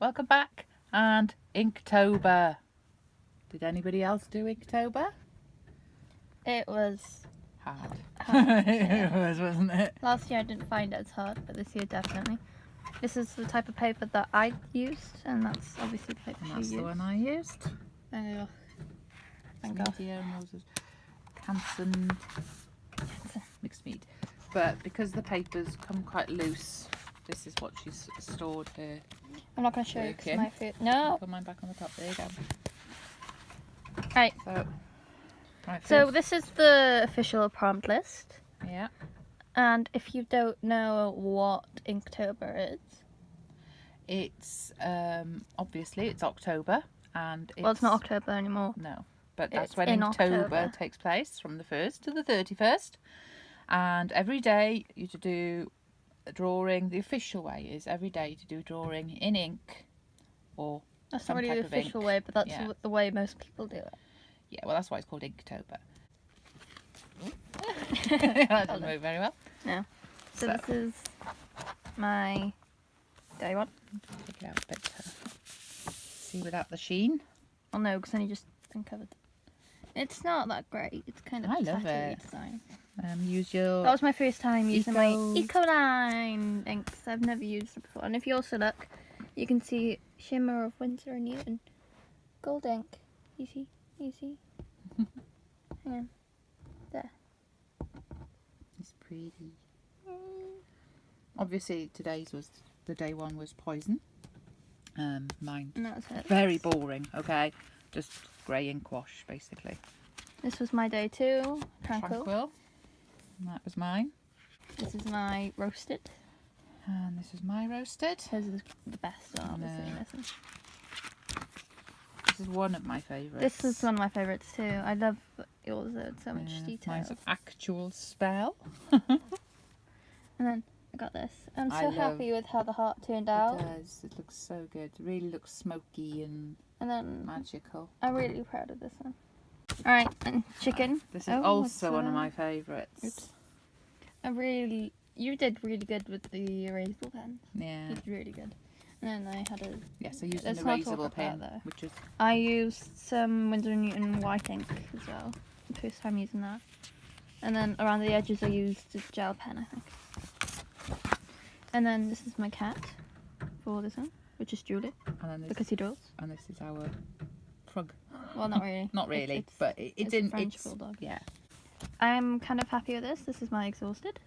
welcome back. And Inktober. Did anybody else do Inktober? It was Hard. hard, It was, wasn't it? last year I didn't find it as hard, but this year definitely. This is the type of paper that I used, and that's obviously the paper And you that's used. the one I used. Oh, thank God. Medium, Moses, Canson, mixed mead. But because the papers come quite loose, this is what she's stored her. I'm not going to show you because Okay. my food. No! Put mine back on the top. There you go. Right. So first- this is the official prompt list. yeah. And if you don't know what Inktober is, It's obviously it's October, and well, it's not October anymore. No, but that's It's when in Inktober October. takes place, from the 1st to the 31st. And every day you to do a drawing. The official way is every day to do a drawing in ink or That's some not really type the of official ink. way, but that's Yeah. the way most people do it. Yeah, well, that's why it's called Inktober. That doesn't move very well. No. So this is my day one. Take it out a bit. See without the sheen. Oh no, because then you just uncovered. It's not that great. It's kind of I love tattooy it. design. Use your. That was my first time using my Eco- Ecoline inks. I've never used it before. And if you also look, you can see shimmer of Winsor and Newton. Gold ink. You see? Hang on. There. It's pretty. Obviously, today's was the day one was poison. Mine And that's it. very boring. Okay, just grey ink wash basically. This was my day two. Tranquil. And that was mine. This is my roasted. And this is my roasted. Those are the best one, obviously. No. Listen. This is one of my favourites. This is one of my favourites too. I love yours. It's so much detail. Mine's an actual spell. And then I got this. I'm I so love- happy with how the heart turned It out. does. It looks so good. It really looks smoky and And then magical. I'm really proud of this one. Alright, and chicken. This is Oh, also what's one of that? my favourites. You did really good with the erasable pen. Yeah. You did really good. And then I had a. Yes, I used Let's an not talk erasable about pen, that. which is I used some Winsor & Newton white ink as well. First time using that. And then around the edges I used a gel pen, I think. And then this is my cat for this one, which is Julie, and then this, because he draws. and this is our frog. Well, not really. Not really, It's but it's it's a in French it's bulldog. yeah. I'm kind of happy with this. This is my exhausted.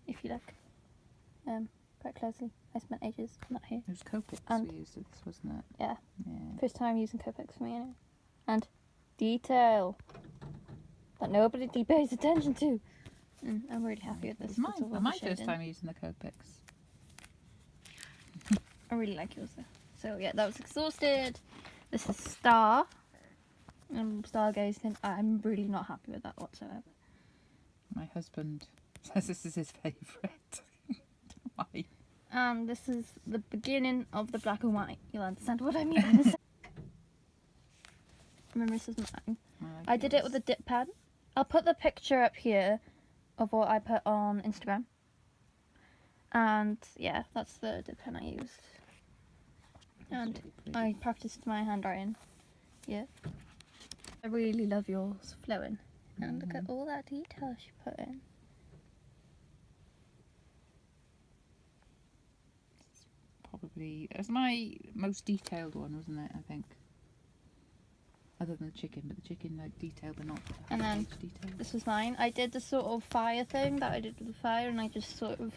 If you look quite closely, I spent ages on that here. It was Copics And- we used this, wasn't it? Yeah. Yeah. First time using Copics for me anyway. And detail that nobody pays attention to. And I'm really happy with this. It's mine. because of all My the first shading. time using the Copics. I really like yours though. So yeah, that was exhausted. This is Star. Stargazing. I'm really not happy with that whatsoever. My husband says this is his favourite. Why? And this is the beginning of the black and white. You'll understand what I mean in a sec. Remember, this is mine. I did it with a dip pen. I'll put the picture up here of what I put on Instagram. And yeah, that's the dip pen I used. And I practiced my handwriting. Yeah. I really love yours flowing. And look at all that detail she put in. Probably it was my most detailed one, wasn't it? I think. Other than the chicken, but the chicken like detailed, but not And then page detailed. this was mine. I did the sort of fire thing that I did with the fire, and I just sort of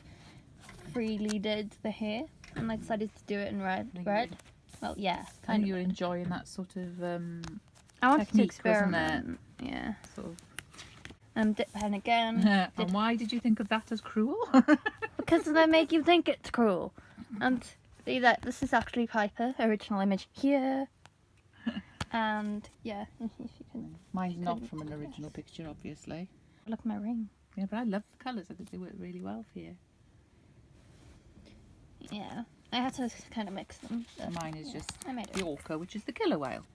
freely did the hair, and I decided to do it in red. think Red? Well, yeah, I kind think you of. were enjoying that sort of I wanted to technique, wasn't it? experiment. Yeah. sort of. Dip pen again. And why did you think of that as cruel? Because they make you think it's cruel. And see that this is actually Piper, original image here. And yeah, if you can Mine's not couldn't from an original guess. picture, obviously. look at my ring. Yeah, but I love the colours. I think they work really well for you. Yeah, I had to kind of mix them. but Mine is yeah, just I made it. the orca, which is the killer whale.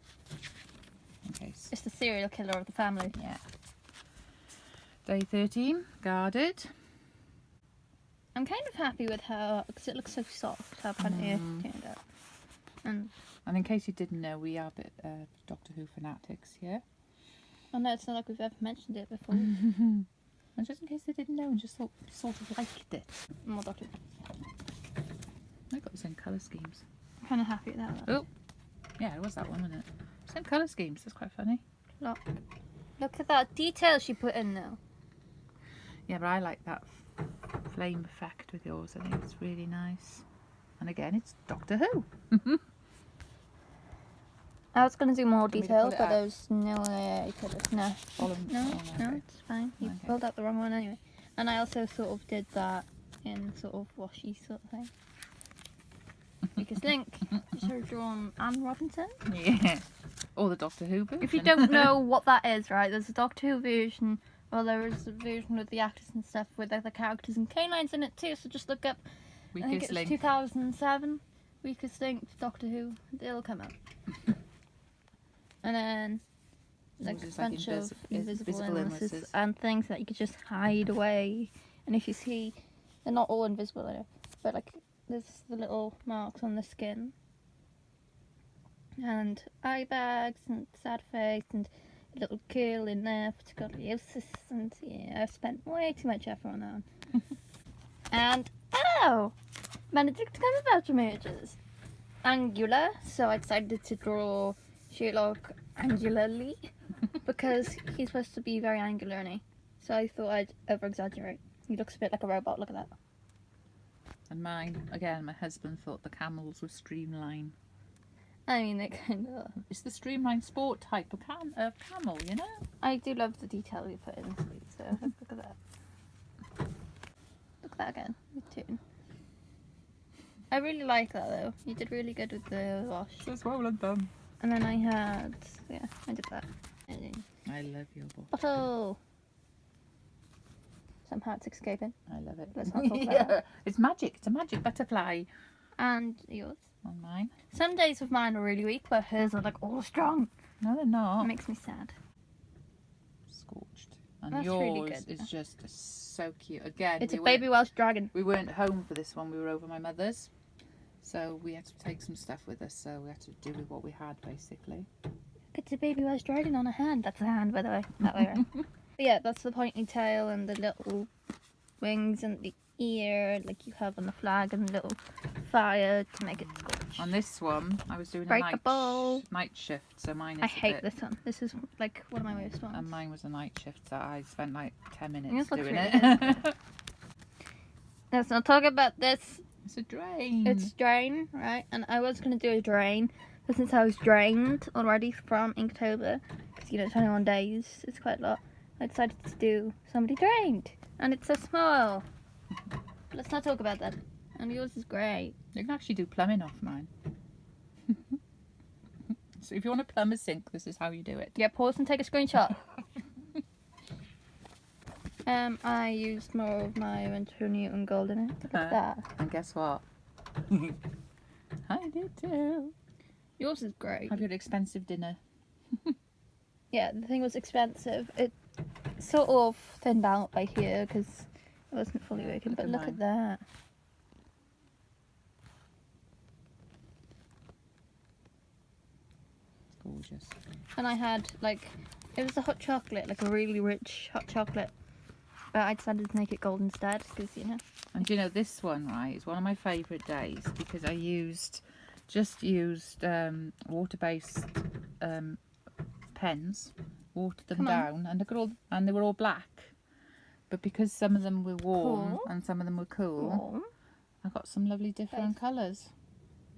Okay. It's the serial killer of the family. Yeah. Day 13, guarded. I'm kind of happy with how, because it looks so soft, how pretty it turned out. And in case you didn't know, we are Doctor Who fanatics here. Oh no, it's not like we've ever mentioned it before. And just in case they didn't know and just sort of liked it. More Doctor Who. I got the same colour schemes. I'm kind of happy with that. Oh, yeah, it was that one, wasn't it? Same colour schemes. That's quite funny. Look at that detail she put in though. Yeah, but I like that flame effect with yours. I think it's really nice. And again, it's Doctor Who. I was going to do more detail, but out? there's no way I could have. No, Okay. it's fine. You Okay. filled out the wrong one anyway. And I also sort of did that in sort of washy sort of thing. Because Link should have drawn Anne Robinson. Yeah. Or the Doctor Who version. If you don't know what that is, right, there's a Doctor Who version. Well, there is a version with the actors and stuff with other characters and canines in it too. So just look up. I think Weakest it's Link. 2007. Weakest Link, Doctor Who. It'll come up. And then like a bunch of invisible illnesses and things that you could just hide away. And if you see, they're not all invisible there, but like there's the little marks on the skin. And eye bags and sad face and a little curl in there for scoliosis. And yeah, I spent way too much effort on that one. And oh! Benedict Cumberbatch emerges. Angular, so I decided to draw Sherlock angularly because he's supposed to be very angular, isn't he? So I thought I'd over exaggerate. He looks a bit like a robot, look at that. And mine, again, my husband thought the camels were streamline. I mean, they kind of. It's the streamline sport type of camel, you know? I do love the detail you put in the sleeve, so look at that. Look at that again, the tune. I really like that though. You did really good with the wash. So well done. And then I had, yeah, I did that. I love your book. Bottle! Somehow it's escaping. I love it. Let's not talk about that. It's magic. It's a magic butterfly. And yours? On mine. Some days of mine are really weak, but hers are like all strong. No, they're not. It makes me sad. Scorched. And That's yours really good. is just so cute. Again, It's a baby Welsh dragon. We weren't home for this one. We were over my mother's. So we had to take some stuff with us. So we had to do with what we had, basically. It's a baby Welsh dragon on a hand. That's a hand, by the way. That way around. But yeah, that's the pointy tail and the little wings and the ear, like you have on the flag, and the little fire to make it scorch. On this one, I was doing Breakable. a night shift. So mine is I hate this one. This is like one of my worst ones. And mine was a night shift. So I spent like 10 Yours minutes looks doing really it. good. Let's not talk about this. It's a drain. It's drain, right? And I was going to do a drain, but since I was drained already from Inktober, because you know, 21 days, it's quite a lot, I decided to do somebody drained. And it's so small. Let's not talk about that. And yours is great. You can actually do plumbing off mine. So if you want to plumb a sink, this is how you do it. Yeah, pause and take a screenshot. I used more of my Winter Newton gold in it. Look at that. And guess what? I did too. Yours is great. Have you had expensive dinner? Yeah, the thing was expensive. It sort of thinned out by here because it wasn't fully working. But look at that. It's gorgeous. And I had like, it was a hot chocolate, like a really rich hot chocolate. But I decided to make it gold instead because, you know. And you know, this one, right, is one of my favourite days because I just used water-based pens, watered them down, and they were all black. But because some of them were warm and some of them were cool, I got some lovely different colours.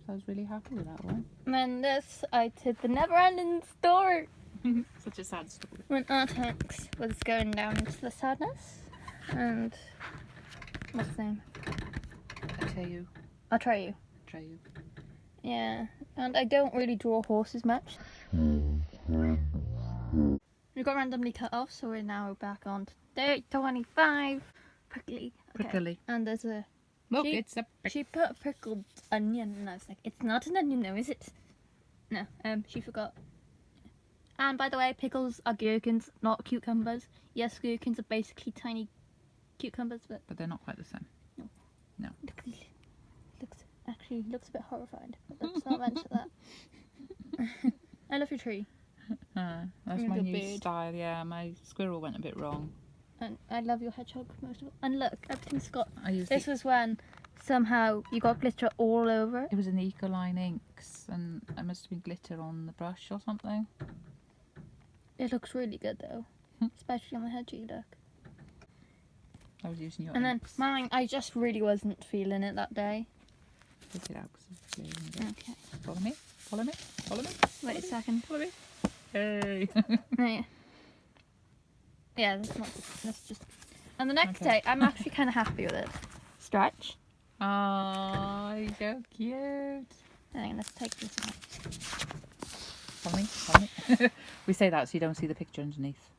So I was really happy with that one. And then this, I did the never-ending story. Such a sad story. When Artex was going down into the sadness. And what's his name? Atreyu. Atreyu. Yeah, and I don't really draw horses much. We got randomly cut off, so we're now back on to day 25. Prickly. Okay. Prickly. And there's a... Look, it's a... She put a pickled onion, and I was like, it's not an onion though, is it? No, she forgot. And by the way, pickles are gherkins, not cucumbers. Yes, gherkins are basically tiny cucumbers, but they're not quite the same. No. No. Looks a bit horrified. But let's not mention that. I love your tree. That's And my your new bird. style. Yeah, my squirrel went a bit wrong. And I love your hedgehog most of all. And look, everything's got... I used This was when somehow you got glitter all over it. It was an Ecoline inks, and it must have been glitter on the brush or something. It looks really good though. Especially on the hedgie, look. I was using your And then inks. mine, I just really wasn't feeling it that day. Take it out 'cause it's clear in a bit. Okay. Follow me. Follow me. Follow me. Wait a second. Follow me. Hey. Yeah. Yeah, that's just... And the next Okay. day, I'm actually kind of happy with it. Stretch. Oh, you're so cute. And let's take this out. Follow me. Follow me. We say that so you don't see the picture underneath.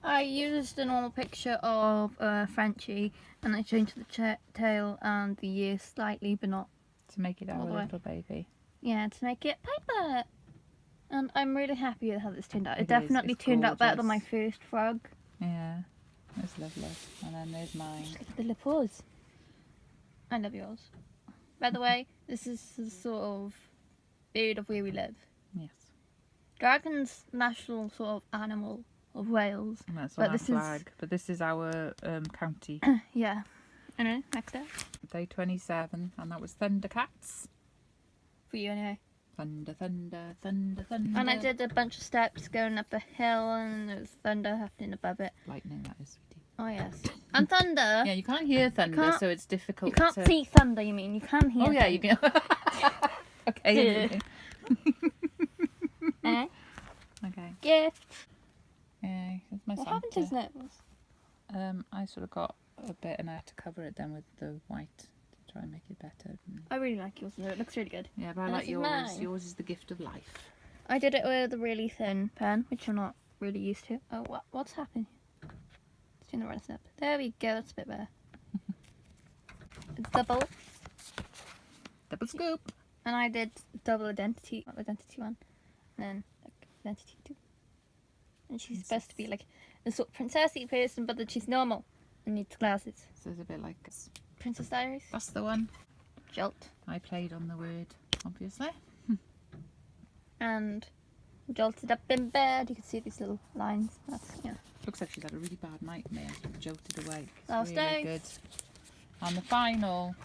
I used a normal picture of Frenchie, and I changed the tail and the ear slightly, but not... To make it our All the way. little baby. Yeah, to make it paper. And I'm really happy with how this turned out. It It is, definitely it's turned out better than my gorgeous. first frog. Yeah. That's lovely. And then there's mine. Just look at the little paws. I love yours. By the way, this is the sort of bird of where we live. Yes. Dragon's national sort of animal of Wales. And that's But on our this is- flag. But this is our county. Yeah. Anyway, next up. Day 27. And that was Thundercats. For you anyway. Thunder, thunder, thunder, thunder. And I did a bunch of steps going up a hill, and there was thunder happening above it. Lightning, that is, sweetie. Oh yes. And thunder. Yeah, you can't hear thunder, can't- so it's difficult You can't to... see thunder, you mean? You can hear Oh, yeah, you thunder. can. Okay. Eh? Okay. Gift. Yeah, it's my What Santa. happened to his nose? I sort of got a bit and I had to cover it then with the white to try and make it better. I really like yours. It looks really good. Yeah, but I And like this is yours. mine. Yours is the gift of life. I did it with a really thin pen, which I'm not really used to. Oh, what's happening? It's doing the right step. There we go. That's a bit better. It's double, Double scoop. and I did double identity, not identity one, and then like, identity two. And she's supposed to be like a sort of princessy person, but that she's normal and needs glasses. So it's a bit like... Princess Diaries. That's the one. Jolt. I played on the word, obviously. And jolted up in bed. You can see these little lines. That's, yeah. Looks like she's had a really bad nightmare. She's jolted awake. It's Last really day. good. And the final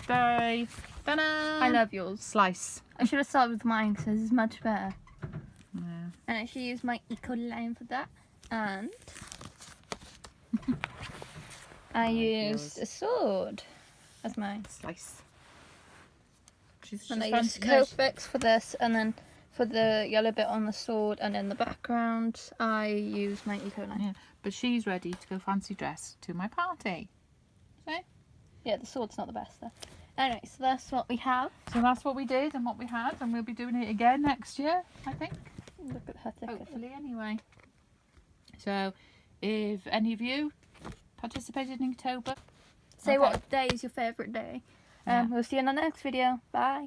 day. Ta-da! I love yours. Slice. I should have started with mine because this is much better. Yeah. And I should use my eco line for that. And I used a sword as mine. Slice. She's And I just used Copics for this, and then for the yellow bit on the sword and in the background, I used my eco line. Yeah, but she's ready to go fancy dress to my party. See? Yeah, the sword's not the best though. Anyway, so that's what we have. So that's what we did and what we had, and we'll be doing it again next year, I think. Look at her thick. Hopefully, anyway. So, if any of you participated in Inktober, Say Okay. what day is your favourite day. Yeah. We'll see you in the next video. Bye.